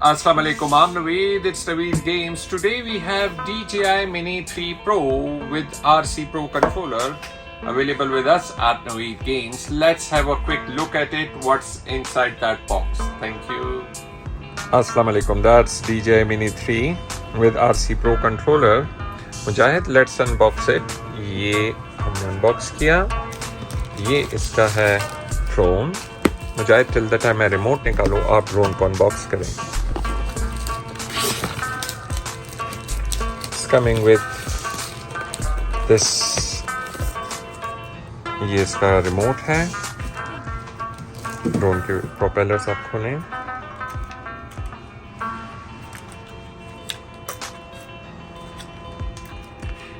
Assalamu alaikum, I'm Naveed, it's Naveed Games. Today we have DJI Mini 3 Pro with RC Pro controller available with us at Naveed Games. Let's have a quick look at it, what's inside that box. Thank you. Assalamu alaikum, that's DJI Mini 3 with RC Pro controller. Mujahid, let's unbox it. ये हमने unbox किया. ये इसका है drone. Mujahid till the time मैं remote निकालूं आप drone को अनबॉक्स करें. It's coming with this. ये इसका रिमोट है. ड्रोन के प्रोपेलर्स आप खोलें.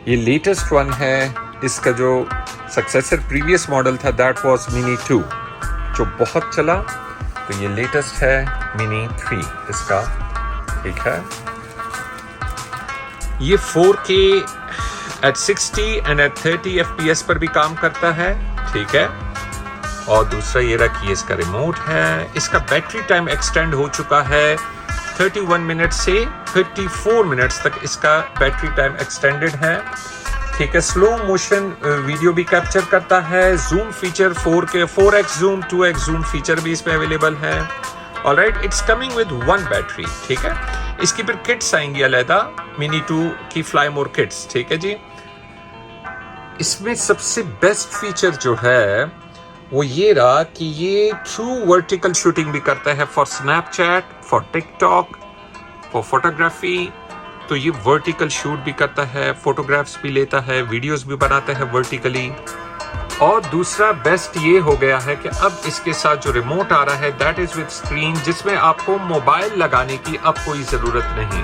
ये लेटेस्ट वन है. इसका जो सक्सेसर प्रीवियस मॉडल था दैट वाज मिनी 2 जो बहुत चला. तो ये लेटेस्ट है मिनी 3 इसका. ठीक है. ये 4K at 60 and at 30 FPS पर भी काम करता है. ठीक है. और दूसरा ये रखिए इसका रिमोट है. इसका बैटरी टाइम एक्सटेंड हो चुका है 31 मिनट से 34 मिनट्स तक इसका बैटरी टाइम एक्सटेंडेड है. ठीक है. स्लो मोशन वीडियो भी कैप्चर करता है. Zoom feature 4K 4x zoom 2x zoom feature भी इसमें अवेलेबल है. Alright, it's coming with one battery. ठीक है. इसकी फिर किट्स आएंगी अलहदा मिनी 2 की फ्लाई मोर किट्स. ठीक है जी. इसमें सबसे बेस्ट फीचर जो है वो ये रहा कि ये ट्रू वर्टिकल शूटिंग भी करता है for Snapchat, for TikTok, for photography. तो ये वर्टिकल शूट भी करता है, फोटोग्राफ्स भी लेता है, वीडियोस भी बनाता है वर्टिकली. और दूसरा बेस्ट ये हो गया है कि अब इसके साथ जो रिमोट आ रहा है दैट इज विद स्क्रीन, जिसमें आपको मोबाइल लगाने की अब कोई ज़रूरत नहीं.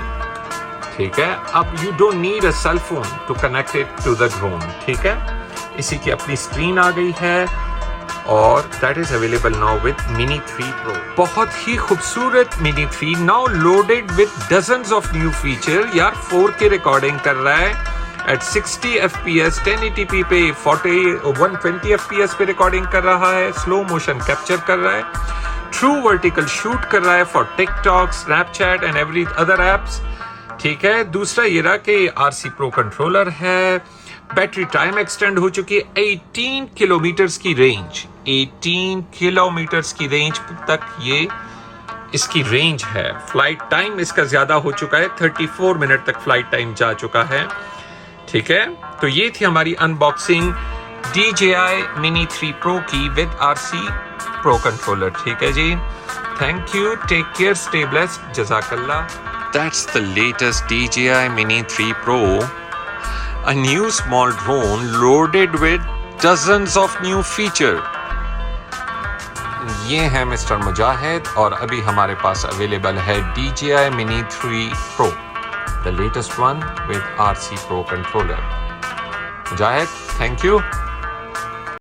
ठीक है. अब you don't need a cell phone to connect it to the drone. ठीक है. इसी की अपनी स्क्रीन आ गई है और that is available now with mini 3 pro. बहुत ही खूबसूरत mini 3 now loaded with dozens of new feature. यार 4K रिकॉर्डिंग कर रहा है एट 60 FPS 1080p पे 120 FPS पे रिकॉर्डिंग कर रहा है. स्लो मोशन कैप्चर कर रहा है. ट्रू वर्टिकल शूट कर रहा है for TikTok, Snapchat and every other apps. ठीक है. दूसरा ये रहा कि RC Pro कंट्रोलर है. बैटरी टाइम एक्सटेंड हो चुकी है. 18 किलोमीटर्स की रेंज, 18 किलोमीटर्स की रेंज तक ये इसकी रेंज है. फ्लाइट टाइम इसका ज्यादा हो चुका है. 34 मिनट तक फ्लाइट टाइम जा चुका है. ठीक है. तो ये थी हमारी अनबॉक्सिंग DJI Mini 3 Pro की विद RC Pro कंट्रोलर. ठीक है जी. Thank you. Take care. Stay blessed. जज़ाकल्लाह. That's the latest DJI Mini 3 Pro. A new small drone loaded with dozens of new feature. ये है मिस्टर मुजाहिद और अभी हमारे पास अवेलेबल है DJI Mini 3 Pro, the latest one with RC Pro controller. Mujahid, thank you.